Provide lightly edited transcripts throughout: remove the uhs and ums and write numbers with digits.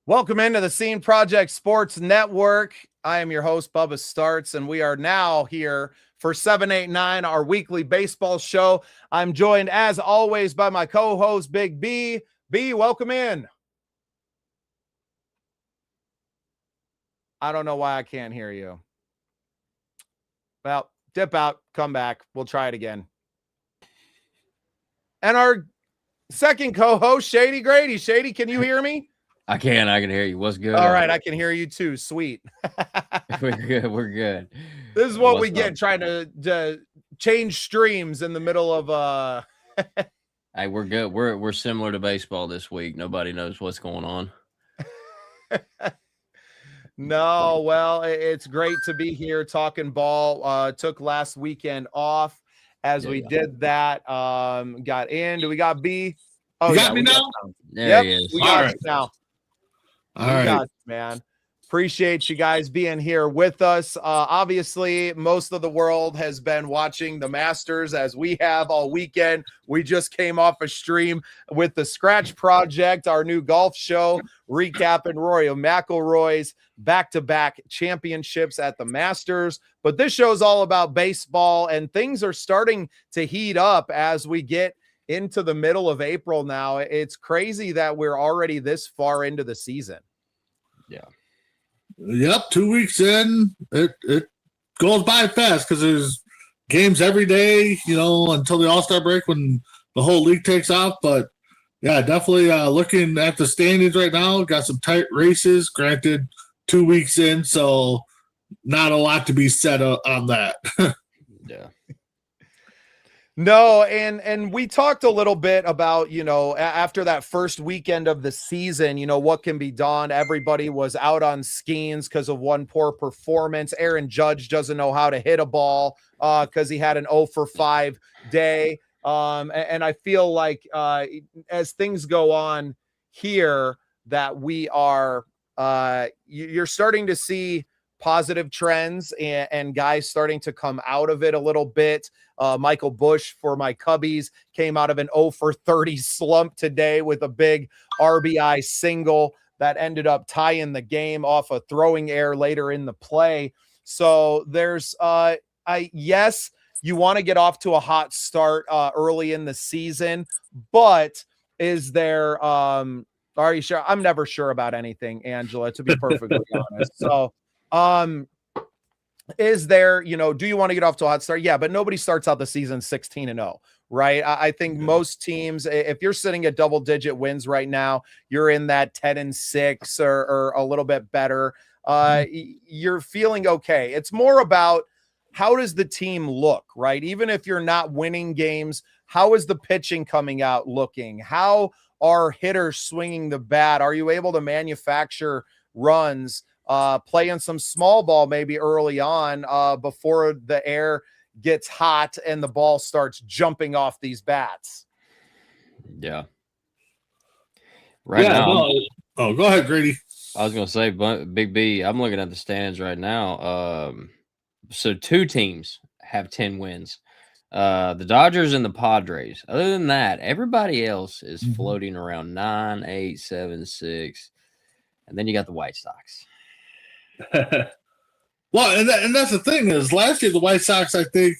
Welcome into the Scene Project Sports Network. I am your host, Bubba Startz, and we are now here for 789, our weekly baseball show. I'm joined, as always, by my co-host, Big B. B, welcome in. I don't know why I can't hear you. Well, dip out, come back. We'll try it again. And our second co-host, Shady Grady. Shady, can you hear me? I can hear you. What's good? All right, I can hear you too. Sweet. We're good. This is what we get trying to change streams in the middle of Hey, we're good. We're similar to baseball this week. Nobody knows what's going on. No, well, it's great to be here talking ball. Took last weekend off as we did that. Got in. Do we got B? Oh, you got me now? Yep, we got you now. All right, man. Appreciate you guys being here with us. Obviously, most of the world has been watching the Masters as we have all weekend. We just came off a stream with the Scratch Project, our new golf show, recapping Rory McIlroy's back-to-back championships at the Masters. But this show is all about baseball, and things are starting to heat up as we get into the middle of April now. It's crazy that we're already this far into the season. Yeah. Yep, 2 weeks in, it goes by fast because there's games every day, until the All-Star break when the whole league takes off. But, yeah, definitely looking at the standings right now, got some tight races, granted 2 weeks in, so not a lot to be said on that. Yeah. No, and we talked a little bit about, after that first weekend of the season, what can be done. Everybody was out on skis because of one poor performance. Aaron Judge doesn't know how to hit a ball because he had an 0 for 5 day. And I feel like as things go on here that we are you're starting to see positive trends and guys starting to come out of it a little bit. Michael Busch for my Cubbies came out of an 0 for 30 slump today with a big RBI single that ended up tying the game off a throwing error later in the play. So there's yes, you want to get off to a hot start early in the season, but is there are you sure? I'm never sure about anything, Angela, to be perfectly honest. So is there, do you want to get off to a hot start? Yeah, but nobody starts out the season 16-0, right? I think most teams, if you're sitting at double-digit wins right now, you're in that 10-6 or a little bit better. You're feeling okay. It's more about how does the team look, right? Even if you're not winning games, how is the pitching coming out looking? How are hitters swinging the bat? Are you able to manufacture runs? Playing some small ball maybe early on before the air gets hot and the ball starts jumping off these bats. Yeah. Now. Oh, go ahead, Grady. I was going to say, Big B, I'm looking at the standings right now. So 2 teams have 10 wins. The Dodgers and the Padres. Other than that, everybody else is floating around 9, 8, 7, 6. And then you got the White Sox. Well, and that's the thing is last year the White Sox, I think,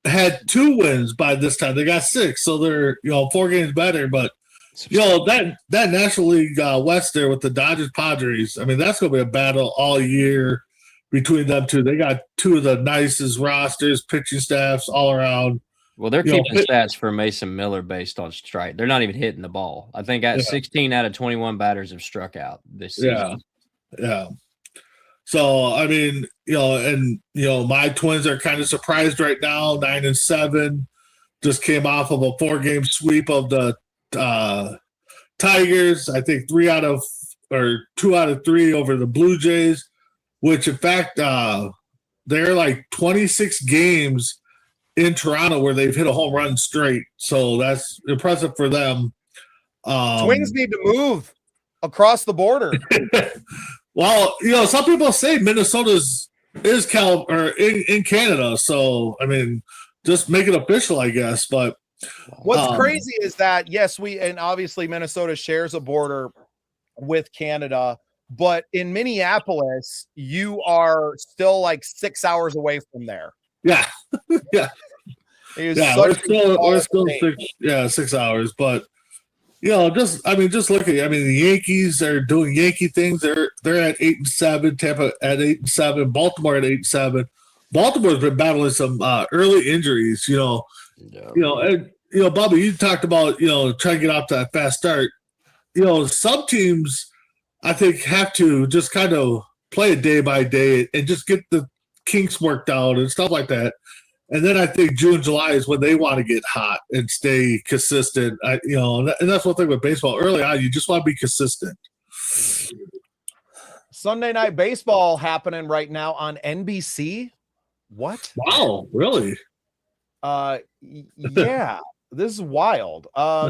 had 2 wins by this time. They got 6, so they're 4 games better. But that National League West there with the Dodgers Padres, I mean that's going to be a battle all year between them two. They got 2 of the nicest rosters, pitching staffs all around. Well, they're keeping stats for Mason Miller based on strike. They're not even hitting the ball. I think 16 out of 21 batters have struck out this season. Yeah. So, I mean, my Twins are kind of surprised right now, 9-7. Just came off of a 4-game sweep of the Tigers. I think 2 out of 3 over the Blue Jays, which in fact, they're like 26 games in Toronto where they've hit a home run straight. So that's impressive for them. Twins need to move across the border. Well, some people say Minnesota is in Canada, so I mean, just make it official, I guess. But what's crazy is that yes, and obviously Minnesota shares a border with Canada. But in Minneapolis, you are still like 6 hours away from there. Yeah. Yeah. We're still 6 hours, but just look at the Yankees are doing Yankee things. They're at 8-7, Tampa at 8-7, Baltimore at 8-7. Baltimore's been battling some early injuries, and Bubba, you talked about trying to get off to that fast start. Some teams I think have to just kind of play it day by day and just get the kinks worked out and stuff like that. And then I think June, July is when they want to get hot and stay consistent. And that's one thing with baseball. Early on, you just want to be consistent. Sunday Night Baseball happening right now on NBC. What? Wow, really? Yeah, this is wild. I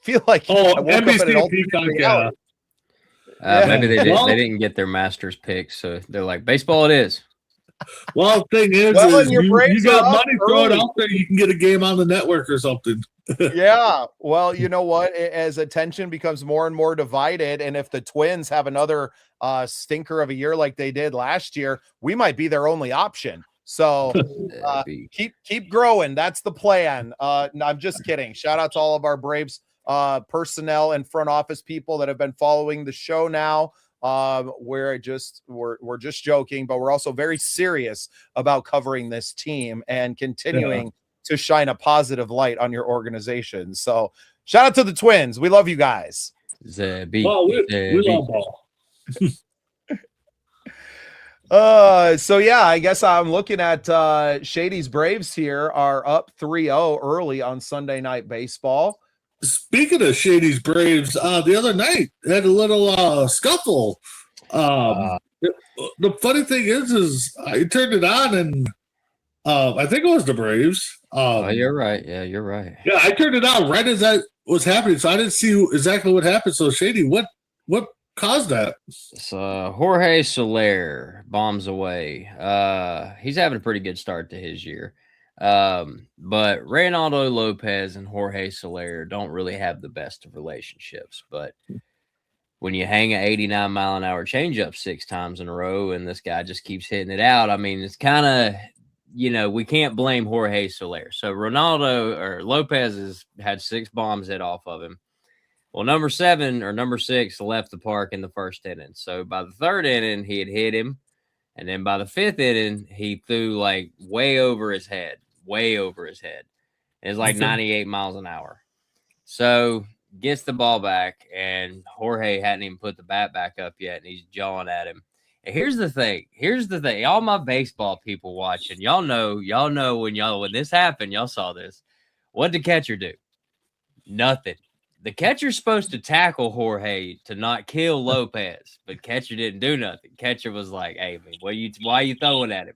feel like NBC Peacock. Maybe they didn't get their Masters pick, so they're like, baseball it is. Well, the thing is you got money thrown out there, you can get a game on the network or something. Yeah. Well, you know what? As attention becomes more and more divided, and if the Twins have another stinker of a year like they did last year, we might be their only option. So keep growing. That's the plan. No, I'm just kidding. Shout out to all of our Braves personnel and front office people that have been following the show now. We're just joking, but we're also very serious about covering this team and continuing to shine a positive light on your organization. So shout out to the Twins. We love you guys. We love ball. So yeah, I guess I'm looking at Shady's Braves here are up 3-0 early on Sunday Night Baseball. Speaking of Shady's Braves, the other night had a little scuffle. The funny thing is I turned it on and I think it was the Braves. You're right. Yeah, you're right. Yeah, I turned it on right as that was happening, so I didn't see exactly what happened. So Shady, what caused that? So Jorge Soler bombs away. He's having a pretty good start to his year. But Reynaldo Lopez and Jorge Soler don't really have the best of relationships. But when you hang an 89 mile an hour changeup 6 times in a row and this guy just keeps hitting it out, I mean, it's kind of, we can't blame Jorge Soler. So Lopez has had 6 bombs hit off of him. Well, number 7 or number 6 left the park in the first inning. So by the 3rd inning, he had hit him. And then by the 5th inning, he threw like way over his head. It's like 98 miles an hour. So gets the ball back, and Jorge hadn't even put the bat back up yet, and he's jawing at him. And here's the thing. All my baseball people watching, y'all know when this happened, y'all saw this. What did the catcher do? Nothing. The catcher's supposed to tackle Jorge to not kill Lopez, but catcher didn't do nothing. Catcher was like, "Hey, man, why are you throwing at him?"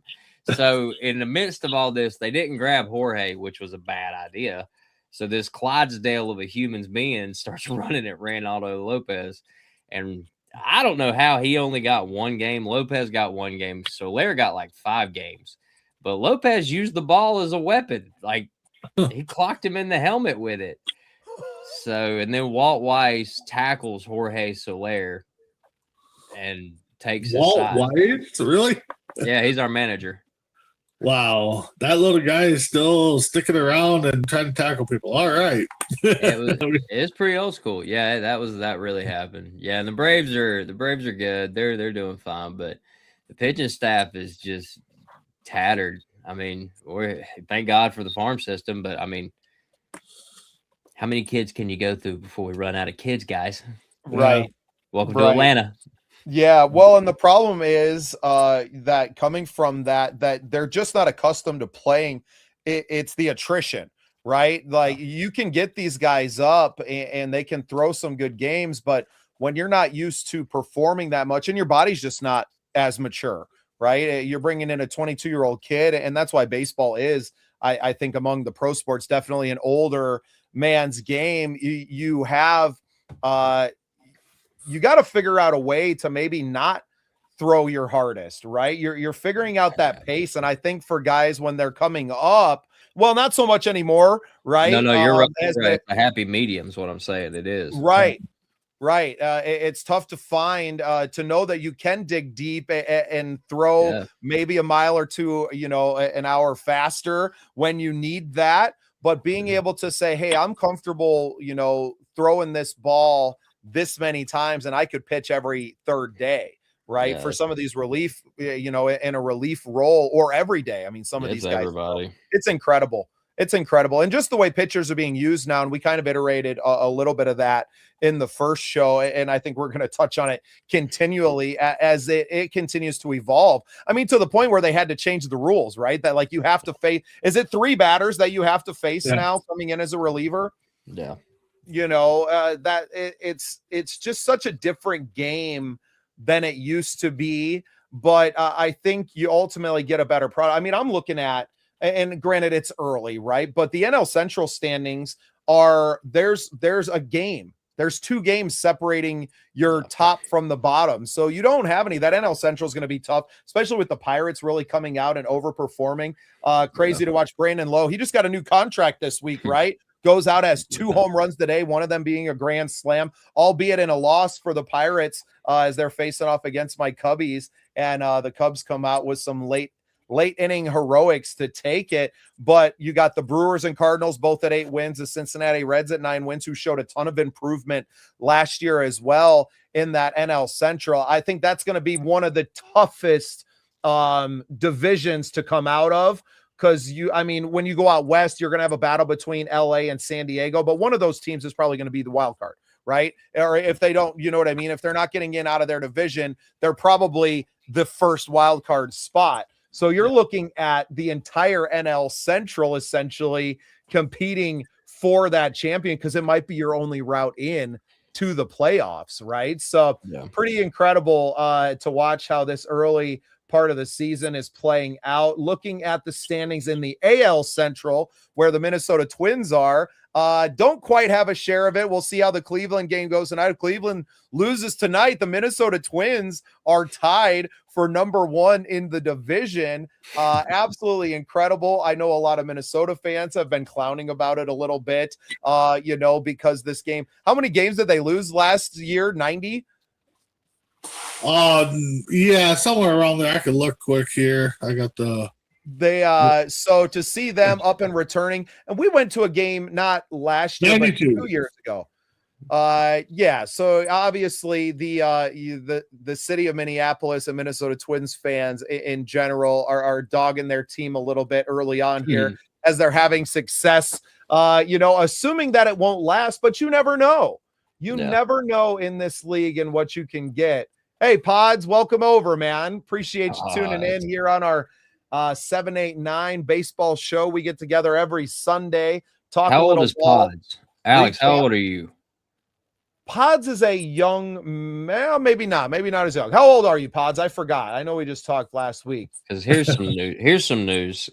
So in the midst of all this, they didn't grab Jorge, which was a bad idea. So this Clydesdale of a human's being starts running at Reynaldo Lopez. And I don't know how he only got 1 game. Lopez got 1 game. Soler got like 5 games. But Lopez used the ball as a weapon. Like, he clocked him in the helmet with it. So, and then Walt Weiss tackles Jorge Soler and takes his side. Walt Weiss? Really? Yeah, he's our manager. Wow, that little guy is still sticking around and trying to tackle people. All right. It's pretty old school. Yeah, that really happened. Yeah, and the Braves are good. They're doing fine, but the pitching staff is just tattered. I mean, thank God for the farm system, but I mean, how many kids can you go through before we run out of kids, guys? Right. Welcome to Atlanta. Yeah, well, and the problem is that coming from that they're just not accustomed to playing. It's the attrition, right? Like, you can get these guys up and they can throw some good games, but when you're not used to performing that much and your body's just not as mature, right? You're bringing in a 22-year-old kid, and that's why baseball is, I think, among the pro sports, definitely an man's game. You have you got to figure out a way to maybe not throw your hardest, right? You're figuring out that pace, and I think for guys when they're coming up, well, not so much anymore, right? No, you're right. It's a happy medium is what I'm saying. It is right. Right. It's tough to find, to know that you can dig deep and throw maybe a mile or two, an hour faster when you need that. But being able to say, hey, I'm comfortable, throwing this ball this many times and I could pitch every third day. Right. For some of these relief, in a relief role or every day. I mean, some of these guys, it's incredible. It's incredible. And just the way pitchers are being used now. And we kind of iterated a little bit of that in the first show. And I think we're going to touch on it continually as it continues to evolve. I mean, to the point where they had to change the rules, right? That like you have to face, is it 3 batters that you have to face now coming in as a reliever? Yeah. It's just such a different game than it used to be. But I think you ultimately get a better product. I mean, I'm looking at, and granted it's early, right? But the NL Central standings are there's a game. There's 2 games separating your top from the bottom. So you don't have any. That NL Central is going to be tough, especially with the Pirates really coming out and overperforming. Crazy to watch Brandon Lowe. He just got a new contract this week, right? Goes out as 2 home runs today, one of them being a grand slam, albeit in a loss for the Pirates as they're facing off against my Cubbies. And the Cubs come out with some late inning heroics to take it. But you got the Brewers and Cardinals both at 8 wins, the Cincinnati Reds at 9 wins, who showed a ton of improvement last year as well in that NL Central. I think that's going to be one of the toughest divisions to come out of. Because when you go out west, you're going to have a battle between LA and San Diego, but one of those teams is probably going to be the wild card, right? Or if they don't, you know what I mean? If they're not getting in out of their division, they're probably the first wild card spot. So you're looking at the entire NL Central essentially competing for that champion because it might be your only route in to the playoffs, right? So pretty incredible to watch how this early part of the season is playing out. Looking at the standings in the AL Central, where the Minnesota Twins are, don't quite have a share of it. We'll see how the Cleveland game goes tonight. If Cleveland loses tonight, the Minnesota Twins are tied for number 1 in the division. Absolutely incredible. I know a lot of Minnesota fans have been clowning about it a little bit, because this game, how many games did they lose last year? 90? Somewhere around there. I could look quick here. I got the so to see them up and returning, and we went to a game not last year, 92. but 2 years ago. So obviously the city of Minneapolis and Minnesota Twins fans in general are dogging their team a little bit early on here as they're having success, assuming that it won't last, but you never know. You never know in this league and what you can get. Hey, Pods, welcome over, man. Appreciate you tuning in here on our 789 baseball show. We get together every Sunday. Talk how a little old is Pods? Alex, how old are you? Pods is a young man, maybe not as young. How old are you, Pods? I forgot. I know we just talked last week. Because here's some news. Here's some news.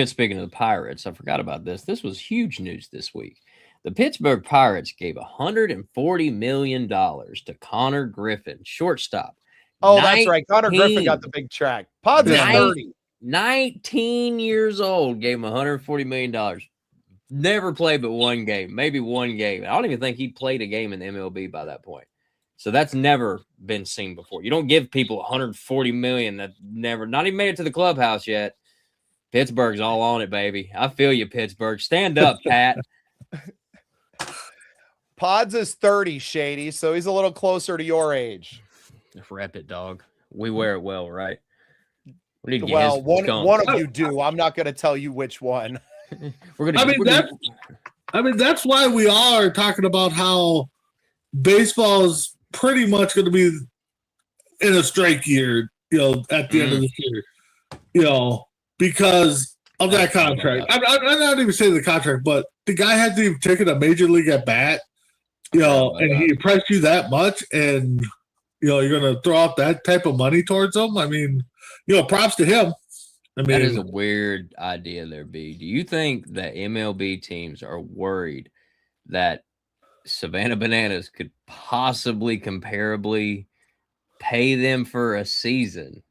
Speaking of the Pirates, I forgot about this. This was huge news this week. The Pittsburgh Pirates gave $140 million to Connor Griffin, shortstop. Oh, that's right. Connor Griffin got the big check. Pods is 30. 19 years old, gave him $140 million. Never played but 1 game, maybe 1 game. I don't even think he'd played a game in the MLB by that point. So that's never been seen before. You don't give people $140 million that not even made it to the clubhouse yet. Pittsburgh's all on it, baby. I feel you, Pittsburgh. Stand up, Pat. Pods is 30, Shady, so he's a little closer to your age. Rep it, dog. We wear it well, right? We need to well, one of you do. I'm not going to tell you which one. That's why we are talking about how baseball is pretty much going to be in a strike year, at the end of the year, because of that contract. I'm not even saying the contract, but the guy hasn't even taken a major league at bat, and he impressed you that much, and you're going to throw out that type of money towards him. I mean, props to him. That is a weird idea there, B. Do you think that MLB teams are worried that Savannah Bananas could possibly comparably pay them for a season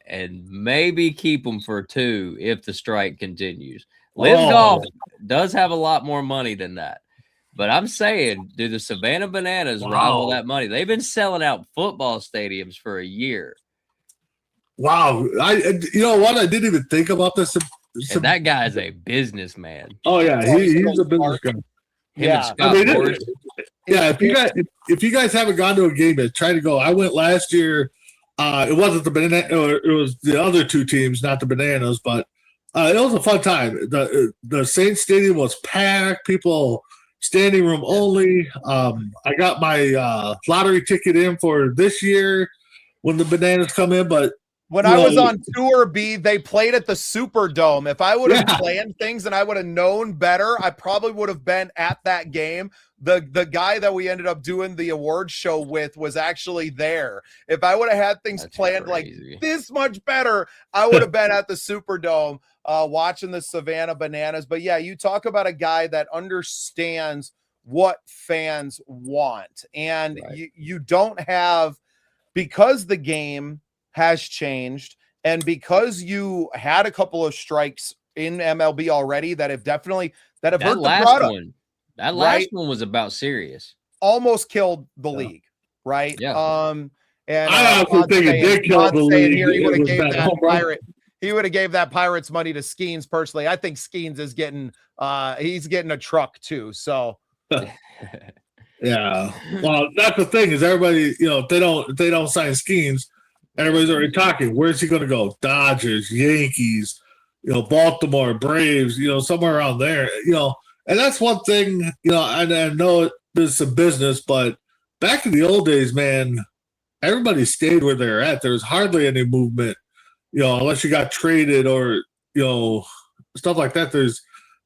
and maybe keep them for 2 if the strike continues? Live Golf does have a lot more money than that. But I'm saying, do the Savannah Bananas rival that money? They've been selling out football stadiums for a year. Wow. You know what? I didn't even think about this. And that guy is a businessman. Oh yeah, he's a business guy. Him and Scott Boras. Yeah, if you guys haven't gone to a game yet, try to go. I went last year. It wasn't the banana, or it was the other two teams, not the Bananas, but it was a fun time. The Saints Stadium was packed. People standing room only. I got my lottery ticket in for this year when the Bananas come in, but when I was on Tour B, they played at the Superdome. If I would have planned things and I would have known better, I probably would have been at that game. The guy that we ended up doing the awards show with was actually there. If I would have had things planned like this much better, I would have been at the Superdome watching the Savannah Bananas. But yeah, you talk about a guy that understands what fans want. And you don't have, because the game has changed, and because you had a couple of strikes in MLB already that have hurt the product. That last one was about serious. Almost killed the league, right? Yeah. And I also think it did kill the league. He would have gave that Pirates money to Skeens personally. I think Skeens is getting he's getting a truck too. So yeah. Well, that's the thing, is everybody, if they don't sign Skeens, everybody's already talking. Where's he going to go? Dodgers, Yankees, Baltimore, Braves, somewhere around there, And that's one thing, and I know this is a business, but back in the old days, man, everybody stayed where they're at. There was hardly any movement, unless you got traded or, stuff like that. There's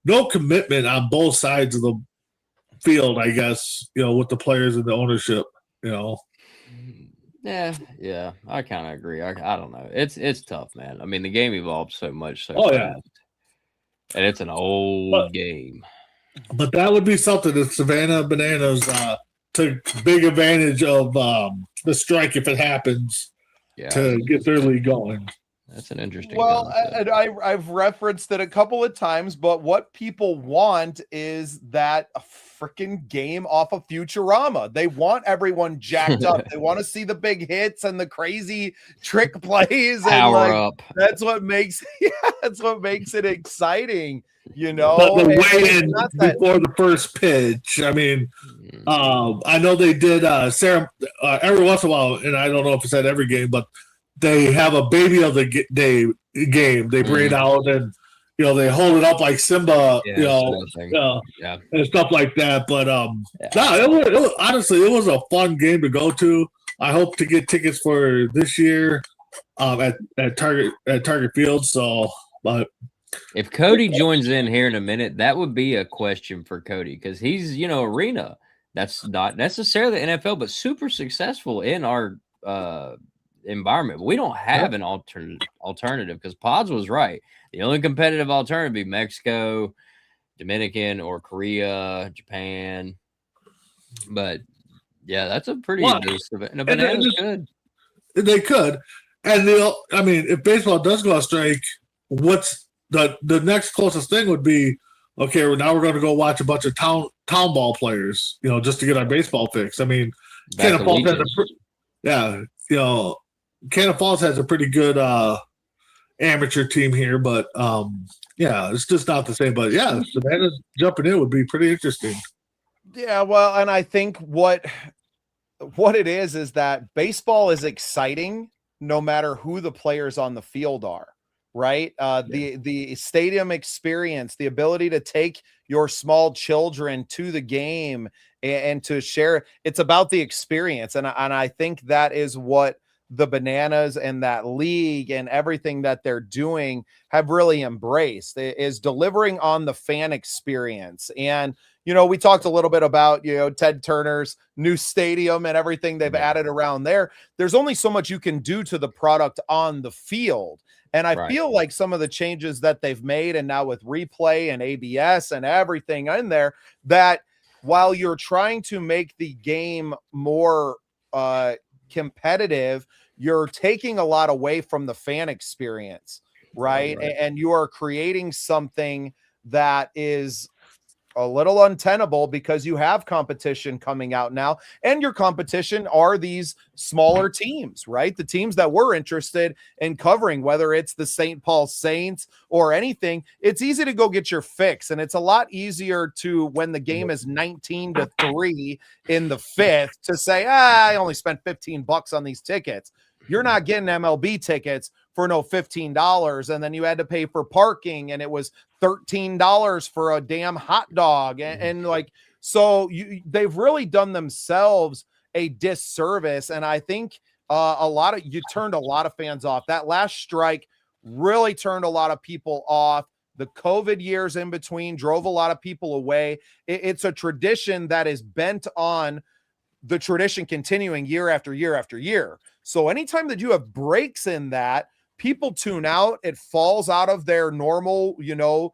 no commitment on both sides of the field, I guess, with the players and the ownership, Yeah, I kind of agree. I don't know. It's tough, man. I mean, the game evolved so much. And it's an old game. But that would be something that Savannah Bananas took big advantage of the strike if it happens to get their league going. That's an interesting. Well, and I've referenced it a couple of times, but what people want is that a freaking game off of Futurama. They want everyone jacked up. They want to see the big hits and the crazy trick plays. Power up. That's what makes it exciting. But the weigh-in before the first pitch. I mean, I know they did every once in a while, and I don't know if it's at every game, but they have a baby of the day game. They bring it out and they hold it up like Simba, and stuff like that. But honestly, it was a fun game to go to. I hope to get tickets for this year at Target Field. So, but if Cody joins in here in a minute, that would be a question for Cody, because he's arena. That's not necessarily NFL, but super successful in our environment. But we don't have an alternative, because Pods was right. The only competitive alternative would be Mexico, Dominican, or Korea, Japan. But yeah, that's a pretty the Bananas good. They could. And if baseball does go on strike, what's the next closest thing would be, okay, now we're going to go watch a bunch of town ball players, just to get our baseball fix. I mean, Cannon Falls Cannon Falls has a pretty good amateur team here, but it's just not the same. But Savannah's jumping in would be pretty interesting. Yeah, well, and I think what it is that baseball is exciting no matter who the players on the field are, right? The stadium experience, the ability to take your small children to the game and to share, it's about the experience. And I think that is what the Bananas and that league and everything that they're doing have really embraced, is delivering on the fan experience. And, we talked a little bit about, Ted Turner's new stadium and everything they've added around there. There's only so much you can do to the product on the field. And I feel like some of the changes that they've made, and now with replay and ABS and everything in there, that while you're trying to make the game more competitive, you're taking a lot away from the fan experience, right? And you are creating something that is a little untenable because you have competition coming out now, and your competition are these smaller teams, right? The teams that we're interested in covering, whether it's the St. Paul Saints or anything. It's easy to go get your fix, and it's a lot easier to, when the game is 19-3 in the fifth, to say, I only spent $15 on these tickets. You're not getting MLB tickets for no $15, and then you had to pay for parking, and it was $13 for a damn hot dog, and like, so they've really done themselves a disservice, and I think you turned a lot of fans off. That last strike really turned a lot of people off. The COVID years in between drove a lot of people away. It's a tradition that is bent on the tradition continuing year after year after year. So anytime that you have breaks in that, people tune out. It falls out of their normal, the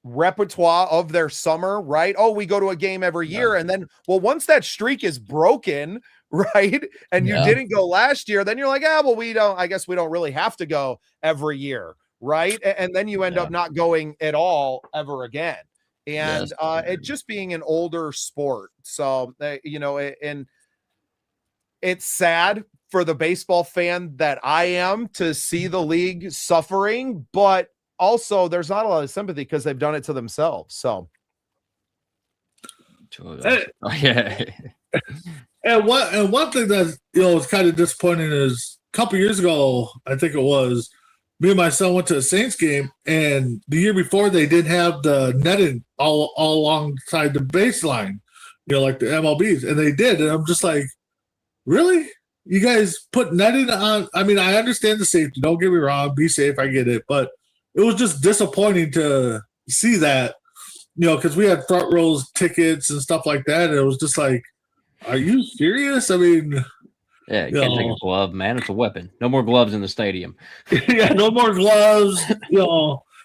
repertoire of their summer, right? Oh, we go to a game every year. And then, well, once that streak is broken, right, and you didn't go last year, then you're like, I guess we don't really have to go every year, right? And then you end up not going at all ever again. And it just being an older sport. So, and it's sad for the baseball fan that I am to see the league suffering, but also there's not a lot of sympathy because they've done it to themselves. So, And one thing that is kind of disappointing is a couple years ago, I think it was, me and my son went to a Saints game, and the year before they didn't have the netting all alongside the baseline, like the MLBs, and they did, and I'm just like, really? You guys put netting on? I mean, I understand the safety. Don't get me wrong. Be safe. I get it. But it was just disappointing to see that, because we had front rows tickets and stuff like that. And it was just like, are you serious? I mean, you can't take a glove, man. It's a weapon. No more gloves in the stadium. No more gloves.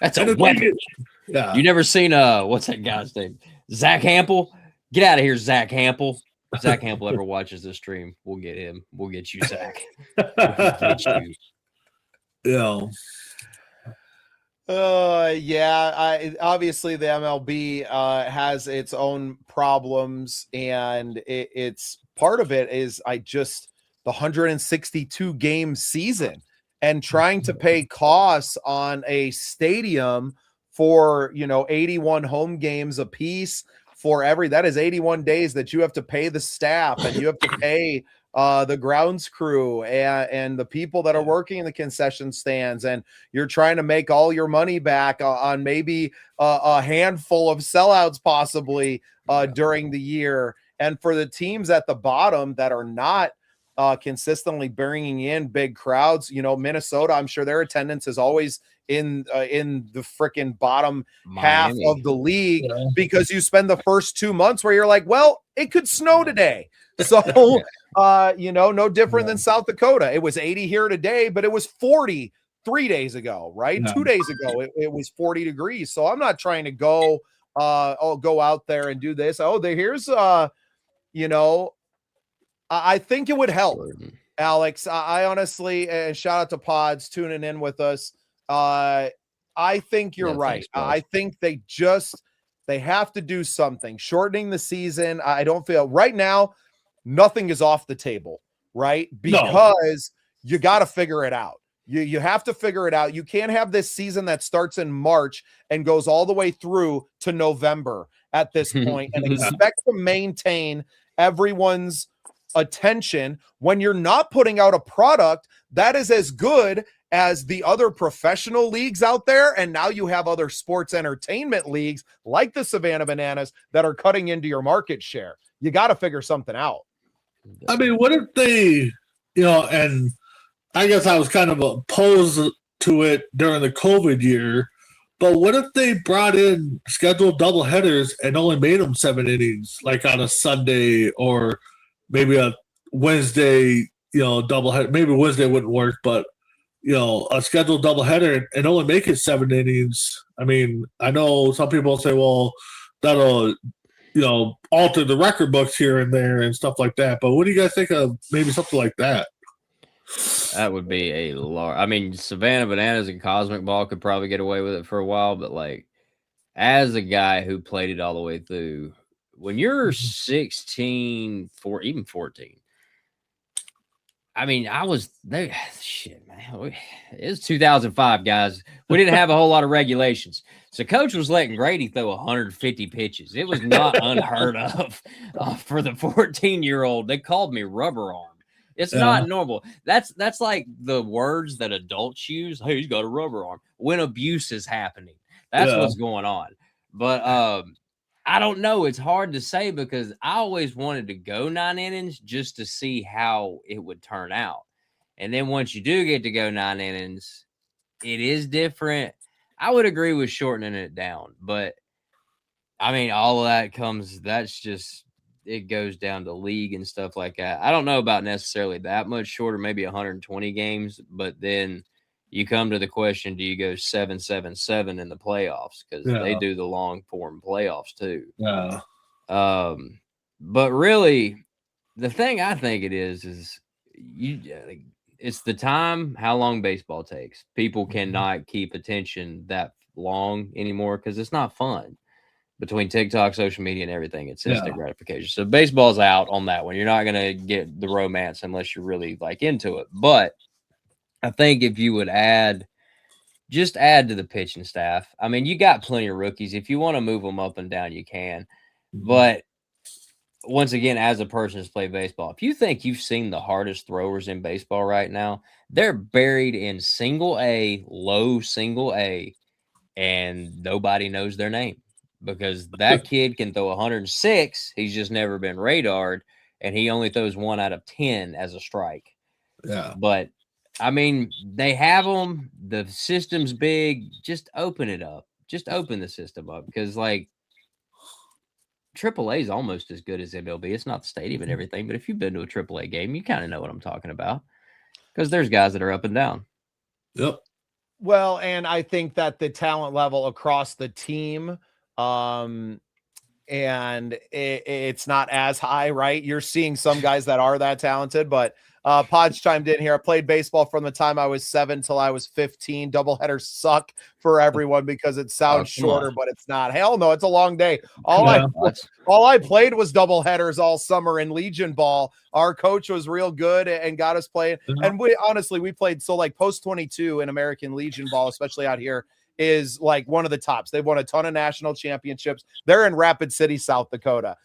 That's a weapon. You never seen what's that guy's name? Zach Hampel? Get out of here, Zach Hampel. Zach Hampel ever watches this stream, we'll get him. We'll get you, Zach. We'll get you. Obviously the MLB has its own problems, and it's part of it is the 162 game season and trying to pay costs on a stadium for 81 home games a piece. That is 81 days that you have to pay the staff, and you have to pay the grounds crew and the people that are working in the concession stands, and you're trying to make all your money back on maybe a handful of sellouts possibly during the year. And for the teams at the bottom that are not consistently bringing in big crowds, Minnesota, I'm sure their attendance is always in the freaking bottom half of the league, because you spend the first 2 months where you're like, well, it could snow today. So, no different than South Dakota. It was 80 here today, but it was 40 3 days ago, right? 2 days ago, it was 40 degrees. So I'm not trying to go out there and do this. I think it would help, Alex. I honestly, and shout out to Pods tuning in with us. I think you're right. I think they have to do something. Shortening the season, I don't feel right now, nothing is off the table, right? Because you got to figure it out. You have to figure it out. You can't have this season that starts in March and goes all the way through to November at this point and expect to maintain everyone's attention when you're not putting out a product that is as good as the other professional leagues out there. And now you have other sports entertainment leagues like the Savannah Bananas that are cutting into your market share. You got to figure something out. I mean, what if they, and I guess I was kind of opposed to it during the COVID year, but what if they brought in scheduled doubleheaders and only made them 7 innings, like on a Sunday or maybe a Wednesday, doubleheader? Maybe Wednesday wouldn't work, but a scheduled doubleheader and only make it 7 innings. I mean, I know some people say, well, that'll, alter the record books here and there and stuff like that. But what do you guys think of maybe something like that? That would be a large. I mean, Savannah Bananas and Cosmic Ball could probably get away with it for a while, but as a guy who played it all the way through, when you're 16, even 14, I mean, I was there. Shit, man. It was 2005, guys. We didn't have a whole lot of regulations. So coach was letting Grady throw 150 pitches. It was not unheard of for the 14-year-old. They called me rubber arm. It's not normal. That's like the words that adults use. Hey, he's got a rubber arm when abuse is happening. That's what's going on. But I don't know. It's hard to say because I always wanted to go 9 innings just to see how it would turn out. And then once you do get to go 9 innings, it is different. I would agree with shortening it down, but I mean, all of that it goes down to league and stuff like that. I don't know about necessarily that much shorter, maybe 120 games, but then you come to the question, do you go 7-7-7 in the playoffs? Because they do the long form playoffs too. Yeah. But really, the thing I think it is it's the time, how long baseball takes. People cannot keep attention that long anymore because it's not fun. Between TikTok, social media, and everything, it's instant gratification. So baseball's out on that one. You're not going to get the romance unless you're really like into it. But I think if you would add to the pitching staff. I mean, you got plenty of rookies. If you want to move them up and down, you can. But once again, as a person who's played baseball, if you think you've seen the hardest throwers in baseball right now, they're buried in low single A, and nobody knows their name because that kid can throw 106. He's just never been radared, and he only throws 1 out of 10 as a strike. Yeah. But I mean, they have them. The system's big. Just open it up. Just open the system up because, like, AAA is almost as good as MLB. It's not the stadium and everything, but if you've been to a AAA game, you kind of know what I'm talking about because there's guys that are up and down. Yep. Well, and I think that the talent level across the team, and it's not as high, right? You're seeing some guys that are that talented, but Podge chimed in here. I played baseball from the time I was 7 till I was 15. Doubleheaders suck for everyone because it sounds shorter, but it's not. Hell no, it's a long day. All I played was doubleheaders all summer in Legion ball. Our coach was real good and got us playing. And we played like post 22 in American Legion ball, especially out here, is like one of the tops. They've won a ton of national championships. They're in Rapid City, South Dakota.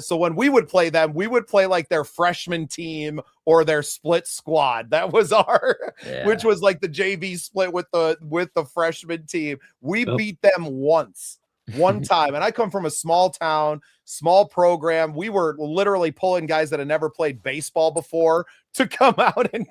So when we would play them, we would play like their freshman team or their split squad. That was which was like the JV split with the freshman team. We beat them one time. And I come from a small town, small program. We were literally pulling guys that had never played baseball before to come out and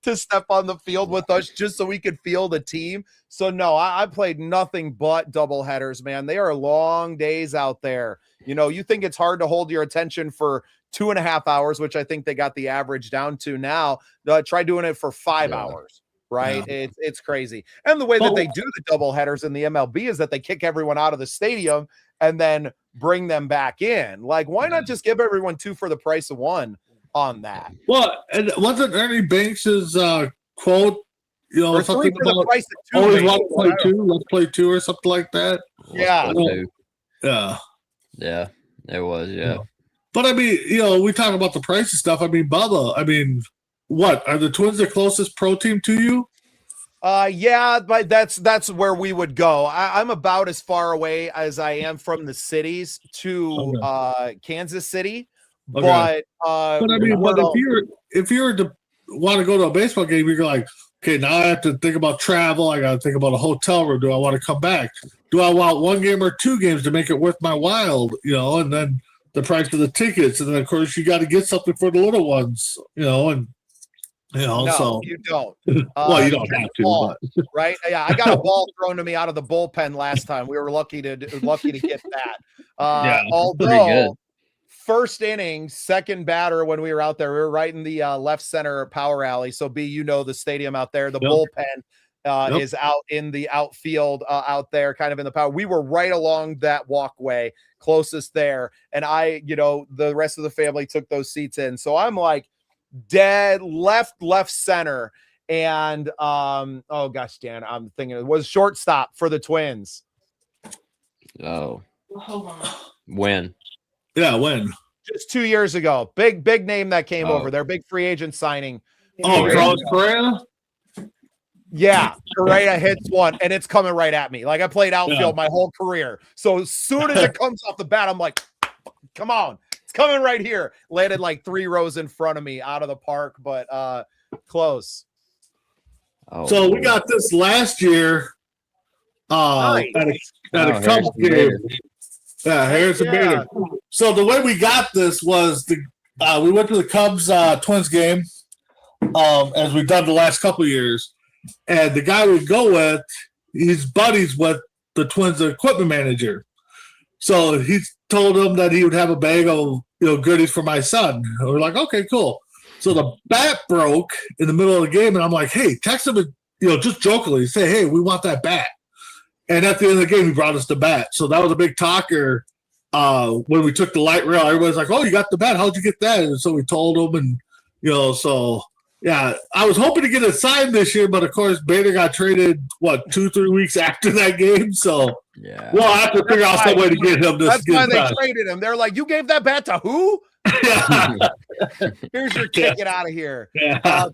to step on the field with us just so we could field a team. So no, I played nothing but double headers, man. They are long days out there. You know, you think it's hard to hold your attention for 2.5 hours, which I think they got the average down to now. Try doing it for 5 hours. Right. Yeah. It's crazy. And the way that they do the double headers in the MLB is that they kick everyone out of the stadium and then bring them back in. Like, why not just give everyone 2 for the price of 1 on that? Well, and wasn't Ernie Banks's quote, you know, something about the price of 2, always want to play 2, let's play 2 or something like that? Yeah. Yeah, there was, yeah. But I mean, you know, we talk about the price and stuff. I mean, Bubba, I mean, what are the Twins the closest pro team to you? Yeah, but that's where we would go. I'm about as far away as I am from the cities to Kansas City. Okay. But I mean, if you were to want to go to a baseball game, you're like, okay, now I have to think about travel. I got to think about a hotel room. Do I want to come back? Do I want 1 game or 2 games to make it worth my while? You know, and then the price of the tickets, and then of course you got to get something for the little ones. You know, and no, so you don't. Well, you don't have to, ball, but. Right? Yeah, I got a ball thrown to me out of the bullpen last time. We were lucky to get that. Although first inning, second batter when we were out there, we were right in the left center power alley. So B, you know the stadium out there, the bullpen is out in the outfield out there, kind of in the power. We were right along that walkway, closest there, and the rest of the family took those seats in. So I'm like, dead left center, and oh gosh, Dan, I'm thinking it was shortstop for the Twins. Oh, when? Yeah, when? Just 2 years ago. Big name that came Oh. over. Their big free agent signing. Oh, Carlos Correa? Yeah, Correa hits one, and it's coming right at me. Like, I played outfield Yeah. my whole career. So as soon as it comes off the bat, I'm like, come on. It's coming right here. Landed like 3 rows in front of me out of the park, but close. Oh, So we got this last year Nice. at a Cubs game. Yeah, Harrison Bader. So the way we got this was we went to the Cubs Twins game, as we've done the last couple of years, and the guy we go with, he's buddies with the Twins equipment manager. So he told him that he would have a bag of goodies for my son. And we're like, okay, cool. So the bat broke in the middle of the game, and I'm like, hey, text him, just jokingly, say, hey, we want that bat. And at the end of the game, he brought us the bat. So that was a big talker when we took the light rail. Everybody's like, oh, you got the bat. How'd you get that? And so we told him, and, so, yeah, I was hoping to get it signed this year, but, of course, Bader got traded, 2-3 weeks after that game. So, yeah, we'll have to figure out some way to get him this. That's why they traded him. They're like, you gave that bat to who? Here's your ticket out of here. Yeah.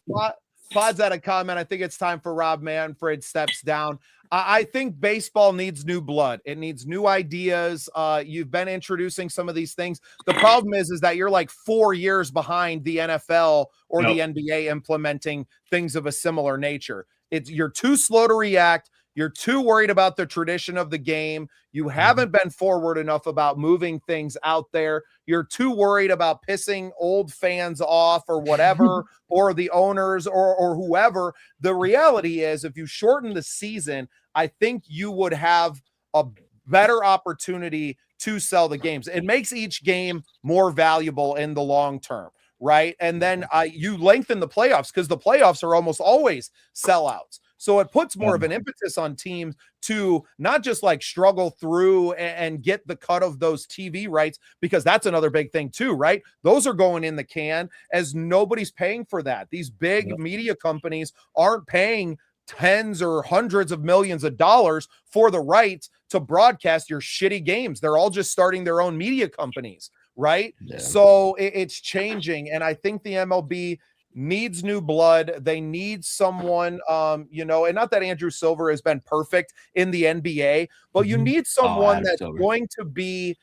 Pod's had a comment. I think it's time for Rob Manfred steps down. I think baseball needs new blood. It needs new ideas. You've been introducing some of these things. The problem is that you're like 4 years behind the NFL or the NBA implementing things of a similar nature. You're too slow to react. You're too worried about the tradition of the game. You haven't been forward enough about moving things out there. You're too worried about pissing old fans off or whatever, or the owners or whoever. The reality is, if you shorten the season, I think you would have a better opportunity to sell the games. It makes each game more valuable in the long term, right? And then you lengthen the playoffs, because the playoffs are almost always sellouts. So it puts more of an impetus on teams to not just like struggle through and get the cut of those TV rights, because that's another big thing too, right? Those are going in the can, as nobody's paying for that. These big media companies aren't paying tens or hundreds of millions of dollars for the rights to broadcast your shitty games. They're all just starting their own media companies, right? Yeah. So it's changing. And I think the MLB needs new blood. They need someone, and not that Andrew Silver has been perfect in the NBA, but you need someone that's going to be,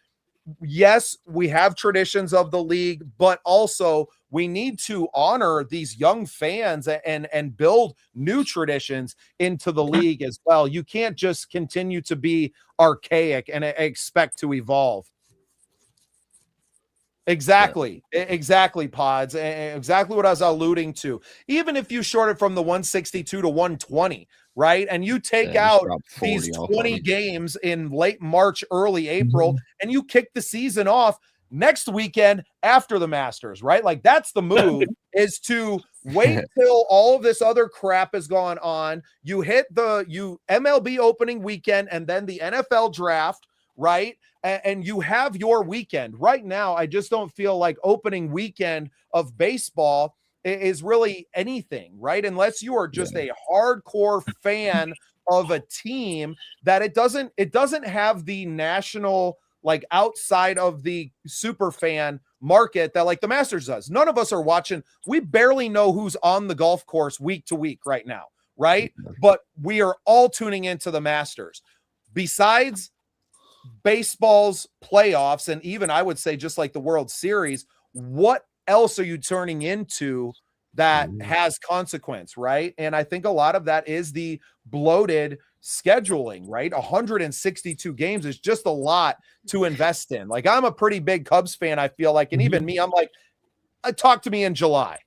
yes, we have traditions of the league, but also we need to honor these young fans and build new traditions into the league as well. You can't just continue to be archaic and expect to evolve. Exactly, Pods. Exactly what I was alluding to. Even if you short it from the 162 to 120, right? And you take out these 20 games in late March, early April, and you kick the season off next weekend after the Masters, right? Like, that's the move, is to wait till all of this other crap has gone on. You hit the MLB opening weekend and then the NFL draft, right? And you have your weekend. Right now, I just don't feel like opening weekend of baseball is really anything, right? Unless you are just a hardcore fan of a team, that it doesn't have the national, like, outside of the super fan market that like the Masters does. None of us are watching. We barely know who's on the golf course week to week right now, right? But we are all tuning into the Masters. Besides baseball's playoffs, and even I would say just like the World Series, what else are you turning into that has consequence, right? And I think a lot of that is the bloated scheduling, right? 162 games is just a lot to invest in. Like, I'm a pretty big Cubs fan, I feel like, and even me, I'm like, talk to me in July.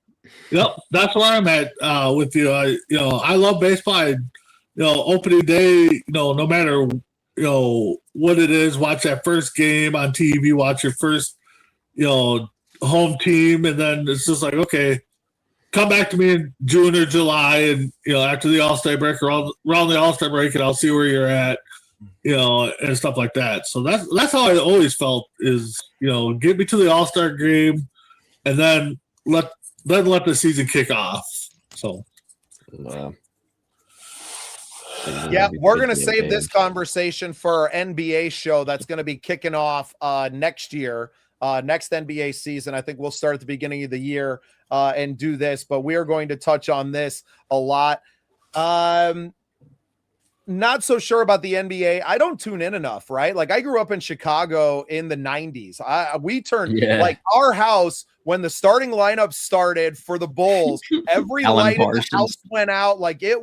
Yep, that's where I'm at with you. I love baseball. Opening day, no matter what it is, watch that first game on TV, watch your first, home team, and then it's just like, okay, come back to me in June or July, and after the All-Star break or around the All-Star break, and I'll see where you're at, and stuff like that. So that's how I always felt is, get me to the All-Star game, and then let the season kick off. So. Yeah, we're going to save this conversation for our NBA show that's going to be kicking off next year, next NBA season. I think we'll start at the beginning of the year and do this, but we are going to touch on this a lot. Not so sure about the NBA. I don't tune in enough, right? Like I grew up in Chicago in the 90s. We turned like our house when the starting lineup started for the Bulls, every light in the house went out. Like it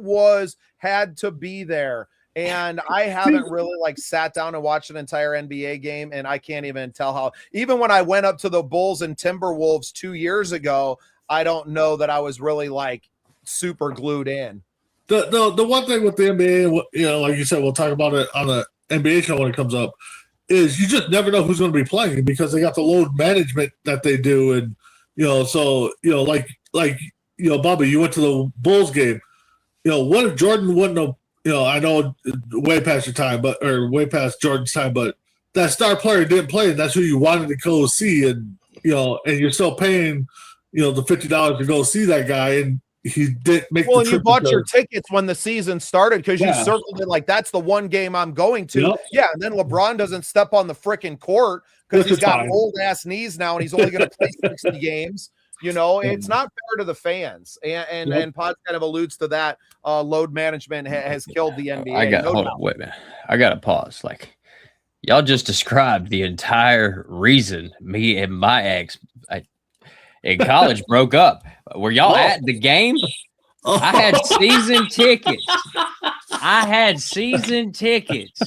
had to be there. And I haven't really like sat down and watched an entire NBA game. And I can't even tell how, even when I went up to the Bulls and Timberwolves 2 years ago, I don't know that I was really like super glued in. The one thing with the NBA, you know, like you said, we'll talk about it on the NBA show when it comes up, is you just never know who's going to be playing because they got the load management that they do, and you know, so you know, like you know, Bubba, you went to the Bulls game. You know, what if Jordan wouldn't have? You know, I know way past your time, or way past Jordan's time, but that star player didn't play, and that's who you wanted to go see, and you know, and you're still paying, you know, the $50 to go see that guy, and he didn't make the trip. You bought your tickets when the season started because you circled it like that's the one game I'm going to. Yep. Yeah, and then LeBron doesn't step on the freaking court because he's got old ass knees now and he's only going to play 60 games. You know, it's not fair to the fans, and Pod kind of alludes to that. Load management has killed the NBA. Hold on, wait a minute. I got to pause. Like y'all just described the entire reason me and my ex in college broke up. Were y'all at the game? I had season tickets. I had season tickets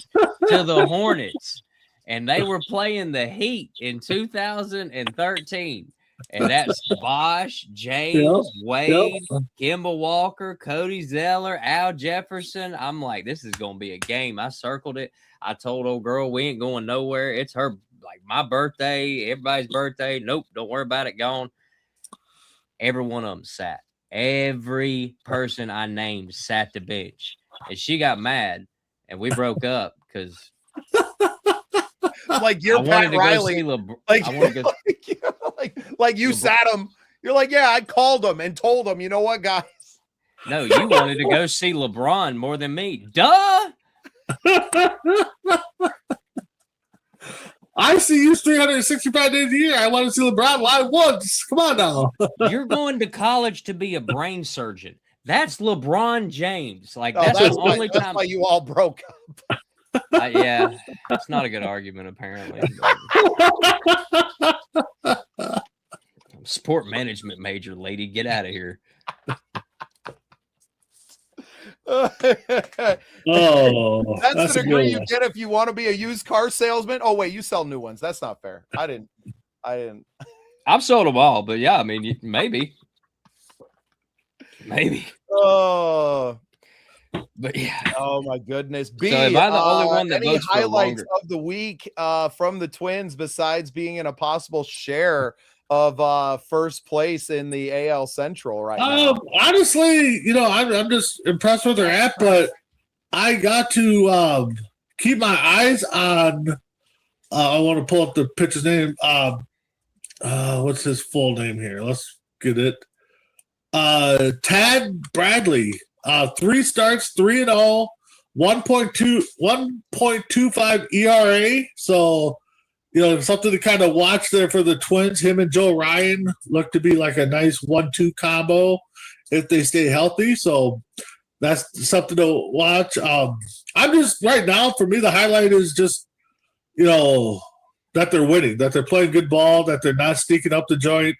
to the Hornets, and they were playing the Heat in 2013. And that's Bosh, James, Wade, Kemba Walker, Cody Zeller, Al Jefferson. I'm like, this is going to be a game. I circled it. I told old girl we ain't going nowhere. It's her, like my birthday, everybody's birthday. Nope, don't worry about it. Gone. Every one of them sat. Every person I named sat the bench. And she got mad, and we broke up because like you're Pat Riley. Like you sat him. You're like, yeah, I called him and told him, you know what, guys? No, you wanted to go see LeBron more than me. Duh. I see you 365 days a year. I want to see LeBron live once. Come on now. You're going to college to be a brain surgeon. That's LeBron James. Like that's the only time. That's why you all broke up. Yeah, it's not a good argument, apparently. Sport management major, lady. Get out of here. That's the degree you get if you want to be a used car salesman. Oh wait, you sell new ones. That's not fair. I didn't. I've sold them all, but yeah, I mean, maybe. Oh, but yeah. Oh my goodness. B, so am I the only one that any votes highlights for of the week from the Twins besides being in a possible share of first place in the AL Central right now? Honestly, you know, I'm just impressed with their app, but I got to keep my eyes on. I want to pull up the pitcher's name. What's his full name here? Let's get it. Tad Bradley. 3 starts, 3-0, 1.25 ERA. So, you know, something to kind of watch there for the Twins. Him and Joe Ryan look to be like a nice 1-2 combo if they stay healthy. So that's something to watch. I'm just right now, for me, the highlight is just, you know, that they're winning, that they're playing good ball, that they're not sneaking up the joint.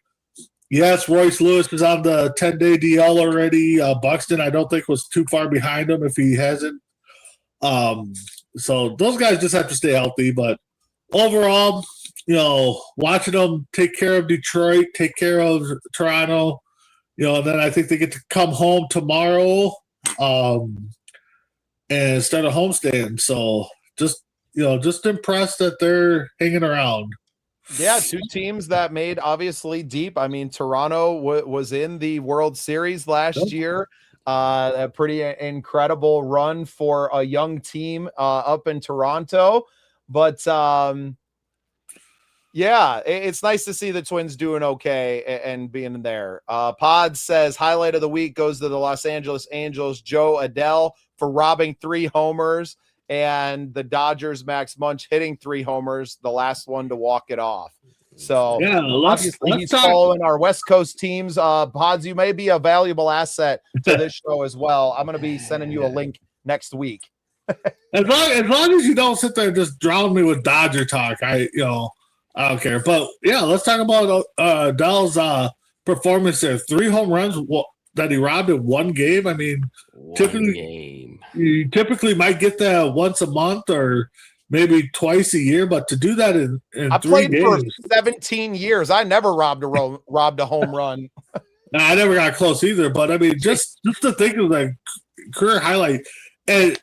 Yes, Royce Lewis is on the 10-day DL already. Buxton, I don't think, was too far behind him if he hasn't. So those guys just have to stay healthy. But overall, you know, watching them take care of Detroit, take care of Toronto, you know, and then I think they get to come home tomorrow and start a homestand. So just, you know, just impressed that they're hanging around. Yeah, 2 teams that made obviously deep. I mean, Toronto was in the World Series last year. A pretty incredible run for a young team up in Toronto. But Yeah, it's nice to see the Twins doing okay and being there. Pod says highlight of the week goes to the Los Angeles Angels, Joe Adele for robbing 3 homers, and the Dodgers, Max Munch hitting 3 homers, the last one to walk it off. So Yeah, obviously he's following our West Coast teams. Pods, you may be a valuable asset to this show as well. I'm going to be sending you a link next week. As long as you don't sit there and just drown me with Dodger talk, I don't care. But yeah, let's talk about Dell's performance there. 3 home runs that he robbed in one game. I mean, you typically might get that once a month or maybe twice a year, but to do that in I 3 played games, for 17 years. I never robbed a home run. Nah, I never got close either. But I mean, just to think of the career highlight and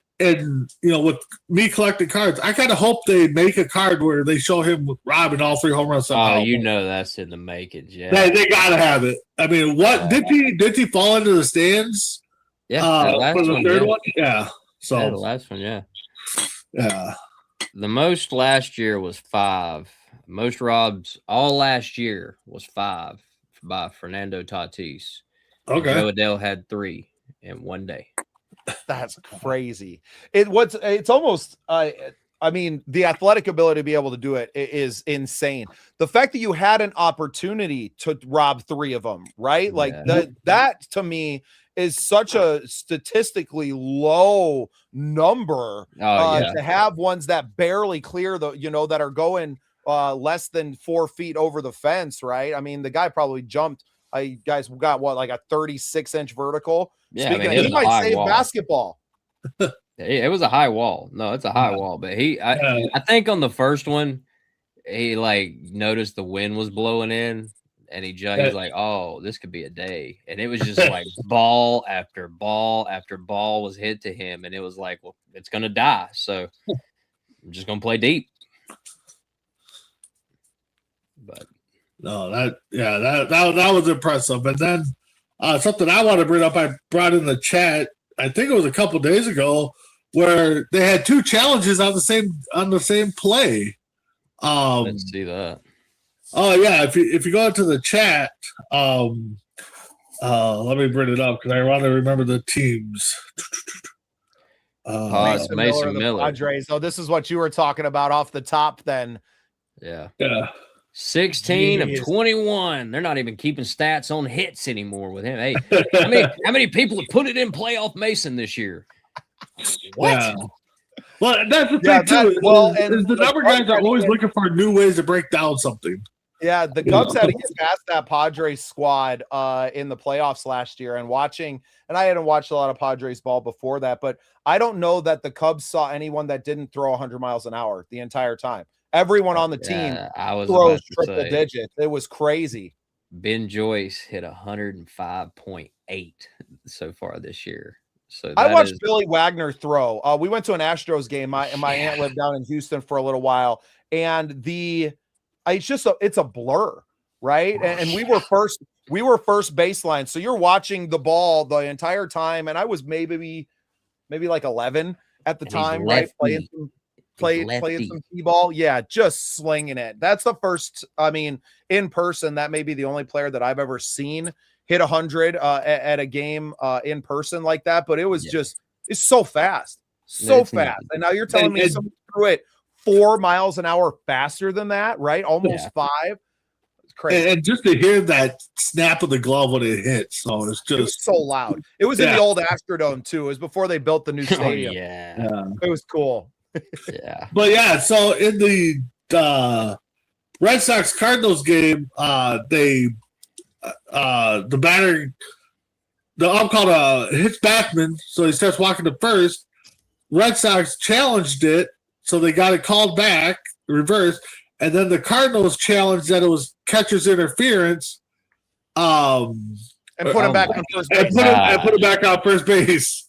with me collecting cards, I kind of hope they make a card where they show him robbing all 3 home runs somehow. Oh, that's in the making, yeah. They gotta have it. I mean, what did he fall into the stands? Yeah, for the third one. Yeah, so the last one, yeah. Yeah. The most last year was 5. Most robs all last year was 5 by Fernando Tatis. Okay. Joe Adele had 3 in one day. That's crazy. It's almost I mean, the athletic ability to be able to do it is insane. The fact that you had an opportunity to rob 3 of them, right? Like that to me is such a statistically low number to have ones that barely clear that are going less than 4 feet over the fence, right? I mean, the guy probably jumped. Guys got like a 36-inch vertical. Yeah, he might save basketball. It was a high wall. No, it's a high wall. But I think on the first one, he like noticed the wind was blowing in, and he was like, "Oh, this could be a day." And it was just like ball after ball after ball was hit to him, and it was like, "Well, it's gonna die." So I'm just gonna play deep. But no, that was impressive. And then something I want to bring up, I brought in the chat. I think it was a couple days ago where they had 2 challenges on the same play. Let's see that. Oh yeah, if you go into the chat, let me bring it up because I want to remember the teams. Mason Miller. Padres. Oh, this is what you were talking about off the top then. Yeah. 16 of 21. They're not even keeping stats on hits anymore with him. Hey, how many people have put it in playoff Mason this year? What? Yeah. Well, that's the thing too. Is the number guys are always looking for new ways to break down something. Yeah, the Cubs had to get past that Padres squad in the playoffs last year, and I hadn't watched a lot of Padres ball before that, but I don't know that the Cubs saw anyone that didn't throw 100 miles an hour the entire time. Everyone on the team throws triple digits. It was crazy. Ben Joyce hit 105.8 so far this year. So I watched Billy Wagner throw. We went to an Astros game. My aunt lived down in Houston for a little while, and it's a blur, right? And we were first baseline, so you're watching the ball the entire time. And I was maybe like 11 at the time, right? Playing some t-ball, just slinging it. That's the first. I mean, in person, that may be the only player that I've ever seen hit 100 at a game in person like that. But it was it's so fast, fast. And now you're telling me someone threw it 4 miles an hour faster than that, right? Almost 5. It's crazy. And just to hear that snap of the glove when it hits, it was so loud. It was in the old Astrodome too. It was before they built the new stadium. It was cool. But so in the Red Sox Cardinals game, the batter, the ump called hits backman, so he starts walking to first. Red Sox challenged it, so they got it called back, reversed, and then the Cardinals challenged that it was catcher's interference, and put it back on first base. And put it back on first base.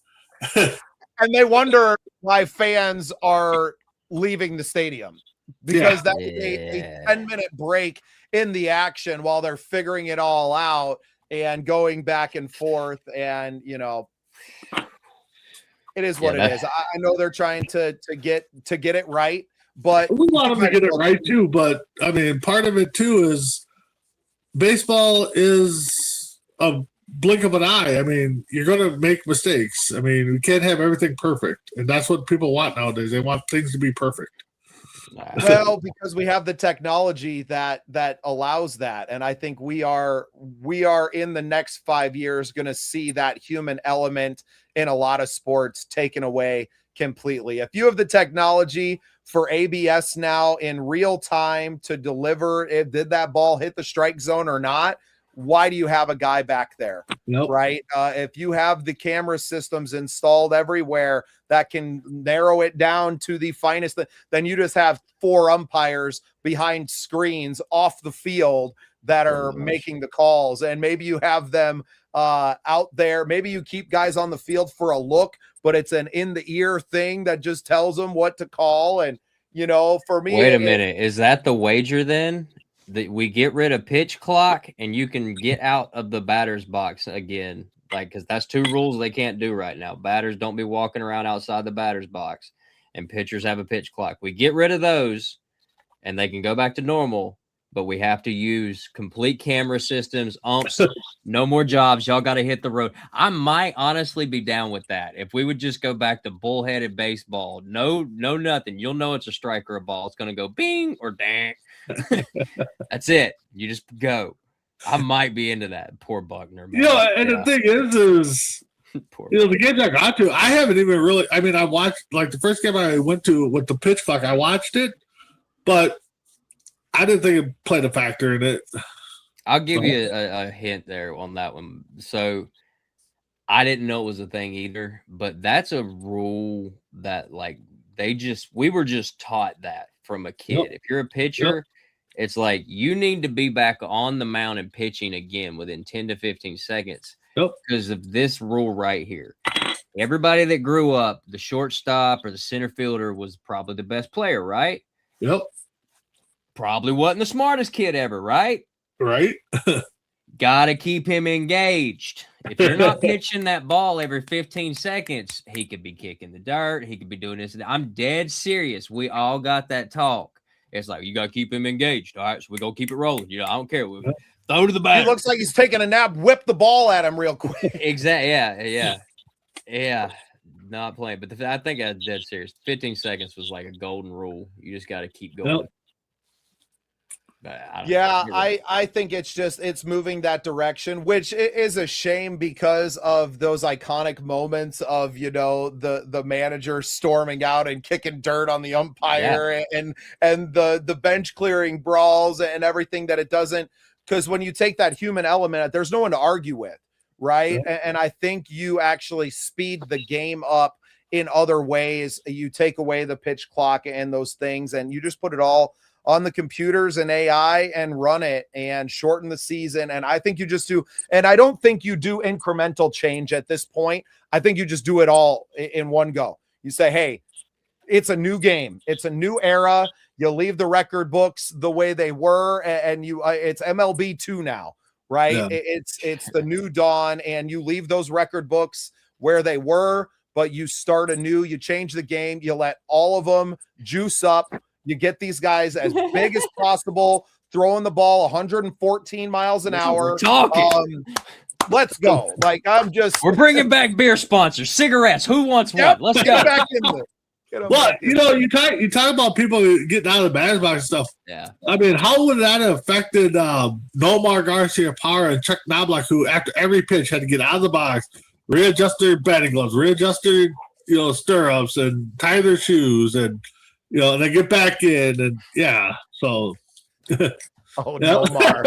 And they wonder why fans are leaving the stadium because that was a 10-minute break in the action while they're figuring it all out and going back and forth. And, it is what it is. I know they're trying to get it right, But we want them to get it right too. But I mean, part of it too is baseball is a blink of an eye. I mean, you're going to make mistakes. I mean, we can't have everything perfect, and that's what people want nowadays. They want things to be perfect. Well, because we have the technology that allows that, and I think we are in the next 5 years going to see that human element in a lot of sports taken away completely. If you have the technology for ABS now in real time to deliver, did that ball hit the strike zone or not? Why do you have a guy back there? Nope. Right? If you have the camera systems installed everywhere that can narrow it down to the finest, then you just have 4 umpires behind screens off the field that are making the calls. And maybe you have them out there. Maybe you keep guys on the field for a look, but it's an in the ear thing that just tells them what to call. And, for me, wait a minute. Is that the wager then? That we get rid of pitch clock and you can get out of the batter's box again? Because that's 2 rules they can't do right now. Batters don't be walking around outside the batter's box, and pitchers have a pitch clock. We get rid of those and they can go back to normal, but we have to use complete camera systems, umps, no more jobs. Y'all got to hit the road. I might honestly be down with that. If we would just go back to bullheaded baseball, no, nothing. You'll know it's a strike or a ball. It's going to go bing or dang. That's it. You just go. I might be into that. Poor Buckner, man. The thing is the games I got to, I haven't even really. I mean, I watched the first game I went to with the pitch clock. I watched it, but I didn't think it played a factor in it. I'll give you a hint there on that one. So I didn't know it was a thing either, but that's a rule that we were just taught that from a kid. If you're a pitcher, it's like you need to be back on the mound and pitching again within 10 to 15 seconds because of this rule right here. Everybody that grew up, the shortstop or the center fielder was probably the best player, right? Yep. Probably wasn't the smartest kid ever, right? Right. Got to keep him engaged. If you're not pitching that ball every 15 seconds, he could be kicking the dirt. He could be doing this. I'm dead serious. We all got that talk. It's like, you got to keep him engaged. All right, so we're going to keep it rolling. I don't care. We'll throw to the back. He looks like he's taking a nap. Whip the ball at him real quick. Exactly. Yeah. Not playing. But I think I'm dead serious. 15 seconds was like a golden rule. You just got to keep going. Nope. I think it's moving that direction, which is a shame because of those iconic moments of, the manager storming out and kicking dirt on the umpire and the bench clearing brawls and everything that it doesn't, because when you take that human element, there's no one to argue with. Right. Yeah. And I think you actually speed the game up in other ways. You take away the pitch clock and those things, and you just put it all on the computers and AI and run it and shorten the season. And I think you just do, and I don't think you do incremental change at this point. I think you just do it all in one go. You say, hey, it's a new game. It's a new era. You leave the record books the way they were, and it's MLB 2 now, right? Yeah. It's the new dawn, and you leave those record books where they were, but you start anew. You change the game. You let all of them juice up. You get these guys as big as possible, throwing the ball 114 miles an hour. Let's go. We're bringing back beer sponsors, cigarettes. Who wants one? Let's go. Back in there. But you talk about people getting out of the batter's box and stuff. Yeah. I mean, how would that have affected Nomar Garciaparra and Chuck Knobloch, who after every pitch had to get out of the box, readjust their batting gloves, readjust their stirrups, and tie their shoes, and and they get back in, and so. Nomar.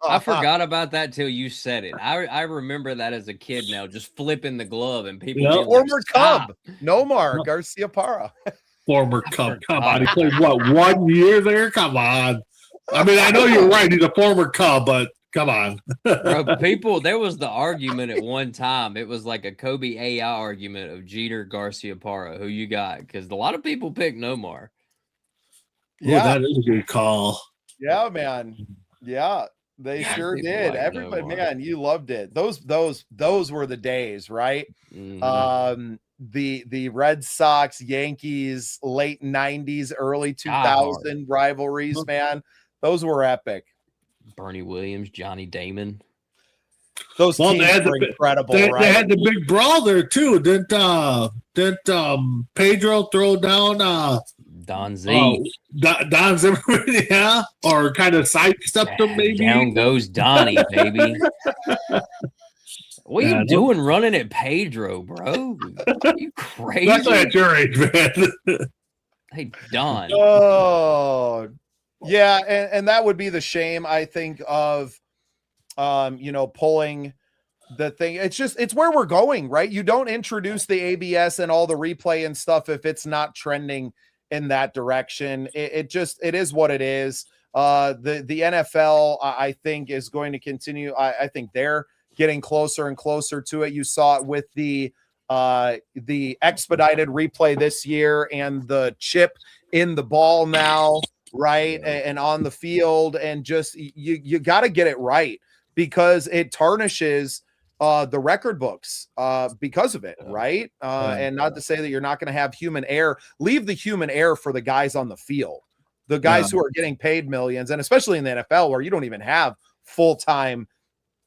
I forgot about that till you said it. I remember that as a kid now, just flipping the glove and people. Former Cub, Nomar Garciaparra. Former Cub. Come on. He played, 1 year there? Come on. I mean, I know you're right. He's a former Cub, but come on. Bro, there was the argument at one time. It was like a Kobe AI argument of Jeter Garciaparra. Who you got? Because a lot of people picked Nomar. Yeah, that is a good call. Yeah, man. Yeah. They Yeah, sure people did. like Everybody, no more. man, you loved it. Those were the days, right? Mhm. The Red Sox, Yankees, late 90s, early Die hard. 2000 rivalries, man. Those were epic. Bernie Williams, Johnny Damon, Those Well, teams were incredible, they right? had the big brawl there too. Didn't Pedro throw down Don Z. Don Zimmerman, yeah, or kind of sidestepped him maybe? Down goes Donnie, baby. What are Yeah, you doing running at Pedro, bro? You crazy? That's at your age, man. Hey, Don. Oh, yeah, and that would be the shame, I think, of pulling the thing. It's where we're going, right? You don't introduce the ABS and all the replay and stuff if it's not trending in that direction. It is what it is. The NFL, I think, is going to continue. I think they're getting closer and closer to it. You saw it with the expedited replay this year and the chip in the ball now, right? And on the field, and just you got to get it right, because it tarnishes the record books because of it, right? And not to say that you're not going to have human error. Leave the human error for the guys on the field, the guys who are getting paid millions, and especially in the NFL where you don't even have full-time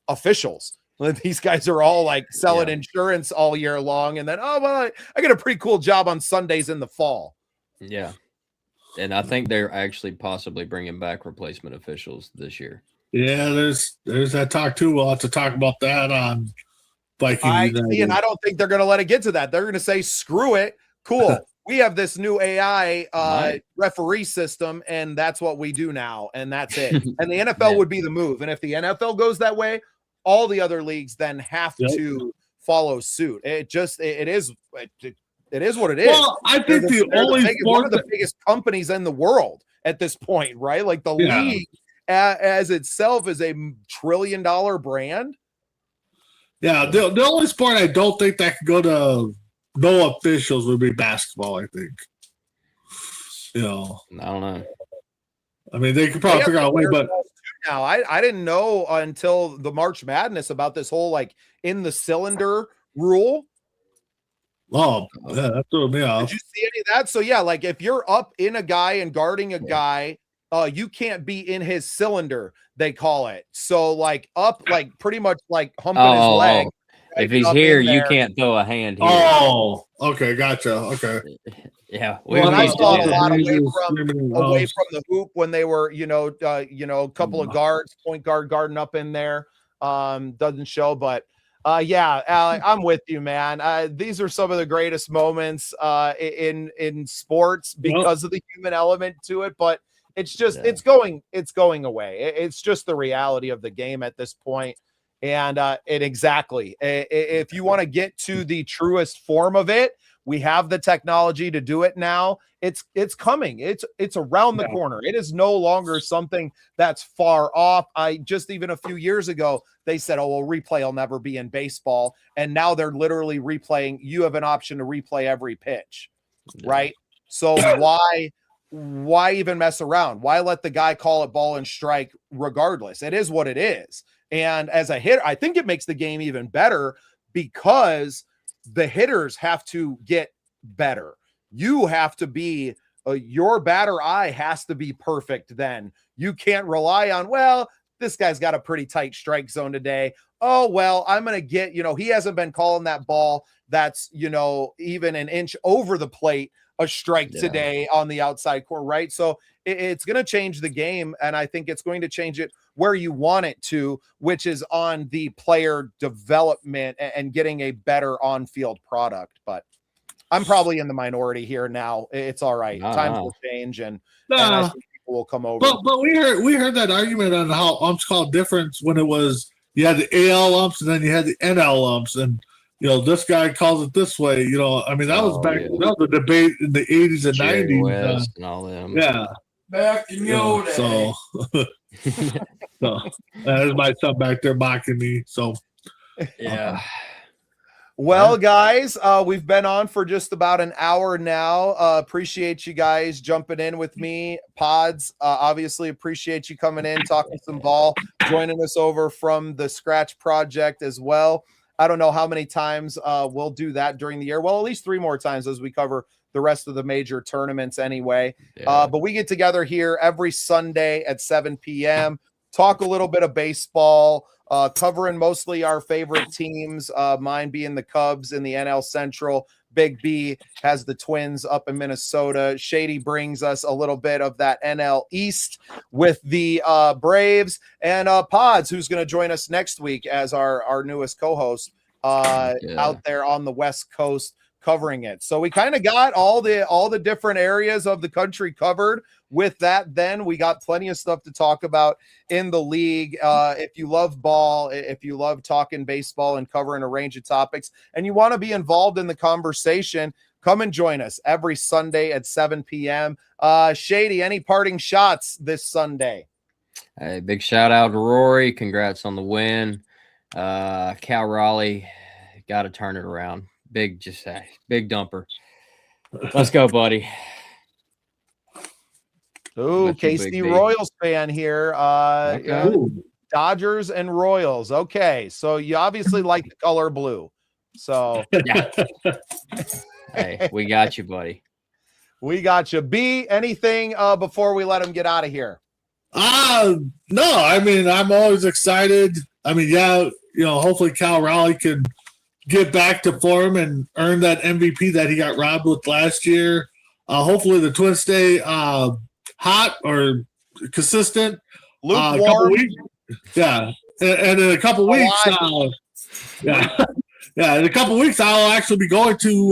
officials. These guys are all like selling insurance all year long, and then, oh, well, I get a pretty cool job on Sundays in the fall. Yeah. And I think they're actually possibly bringing back replacement officials this year. Yeah, there's that talk too. We'll have to talk about that on Vikings. And I don't think they're going to let it get to that. They're going to say, screw it. Cool. We have this new AI referee system, and that's what we do now, and that's it. And the NFL would be the move. And if the NFL goes that way, all the other leagues then have to follow suit. It is what it is. Well, I think one of the biggest companies in the world at this point, right? Like the league as itself is a $1 trillion brand. Yeah, the only sport I don't think that could go to no officials would be basketball, I think. I don't know. I mean, they could probably figure out a way, but now I didn't know until the March Madness about this whole like in the cylinder rule. Oh, yeah, that threw me off. Did you see any of that? So yeah, like if you're up in a guy and guarding a guy, you can't be in his cylinder, they call it. So like up, like pretty much like humping his leg. Right, if he's here, you can't throw a hand here. Oh, okay, gotcha. Okay. Yeah. I saw a lot away from the hoop when they were, a couple of guards, point guard guarding up in there. Doesn't show, but Alec, I'm with you, man. These are some of the greatest moments in sports because of the human element to it, but it's just it's going away. It's just the reality of the game at this point. And if you want to get to the truest form of it, we have the technology to do it now. It's coming. It's around the corner. It is no longer something that's far off. Even a few years ago, they said, oh, well, replay will never be in baseball. And now they're literally replaying. You have an option to replay every pitch, right? So why even mess around? Why let the guy call it ball and strike regardless? It is what it is. And as a hitter, I think it makes the game even better because the hitters have to get better. You have to be your batter eye has to be perfect. Then you can't rely on, well, this guy's got a pretty tight strike zone today. Oh, well, I'm going to get, he hasn't been calling that ball that's, even an inch over the plate a strike today on the outside corner, right? So it's going to change the game, and I think it's going to change it where you want it to, which is on the player development and getting a better on-field product. But I'm probably in the minority here now. It's all right. Times will change, and I think people will come over. But we heard that argument on how umps called difference when it was you had the AL umps and then you had the NL umps, and this guy calls it this way. I mean, that was back. That was a debate in the 80s and Jerry 90s. West and all them. Yeah. Back in your day. So there's my son back there mocking me. So yeah. Well, guys, we've been on for just about an hour now. Appreciate you guys jumping in with me. Pods, obviously appreciate you coming in, talking some ball, joining us over from the Scratch Project as well. I don't know how many times we'll do that during the year. Well, at least 3 more times as we cover the rest of the major tournaments anyway. But we get together here every Sunday at 7 p.m., talk a little bit of baseball, covering mostly our favorite teams, mine being the Cubs in the NL Central. Big B has the Twins up in Minnesota. Shady brings us a little bit of that NL East with the Braves. And Pods, who's going to join us next week as our newest co-host out there on the West Coast covering it. So we kind of got all the different areas of the country covered. With that, then we got plenty of stuff to talk about in the league. If you love ball, if you love talking baseball and covering a range of topics, and you want to be involved in the conversation, come and join us every Sunday at 7 p.m. Shady, any parting shots this Sunday? Hey, big shout out to Rory. Congrats on the win. Cal Raleigh, got to turn it around. Big dumper. Let's go, buddy. Ooh, KC Royals fan here. Okay. Dodgers and Royals. Okay, so you obviously like the color blue. So yeah. Hey, we got you, buddy. We got you. B, anything before we let him get out of here? No, I mean, I'm always excited. I mean, yeah, hopefully Cal Raleigh can get back to form and earn that MVP that he got robbed with last year. Hopefully the Twins stay hot or consistent. Lukewarm. A couple weeks. Yeah. And in a couple weeks, in a couple weeks, I'll actually be going to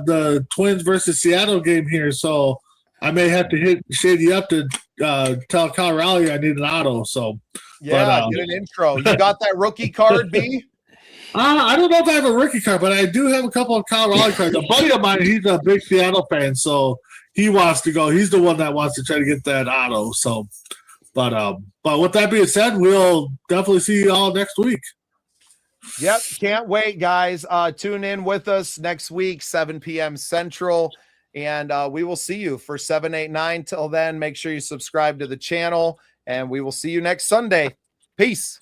the Twins versus Seattle game here. So I may have to hit Shady up to tell Cal Raleigh I need an auto. So yeah, get an intro. You got that rookie card, B? I don't know if I have a rookie card, but I do have a couple of Cal Raleigh cards. A buddy of mine, he's a big Seattle fan, so he wants to go. He's the one that wants to try to get that auto. So, but with that being said, we'll definitely see you all next week. Yep, can't wait, guys. Tune in with us next week, 7 p.m. Central, and we will see you for 789. Till then, make sure you subscribe to the channel, and we will see you next Sunday. Peace.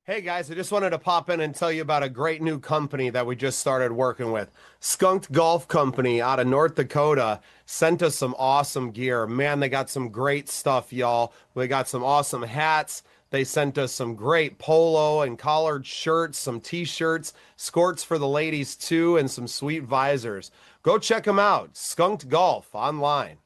Hey guys, I just wanted to pop in and tell you about a great new company that we just started working with. Skunked Golf Company out of North Dakota sent us some awesome gear. Man, they got some great stuff, y'all. We got some awesome hats. They sent us some great polo and collared shirts, some t-shirts, skirts for the ladies too, and some sweet visors. Go check them out. Skunked Golf online.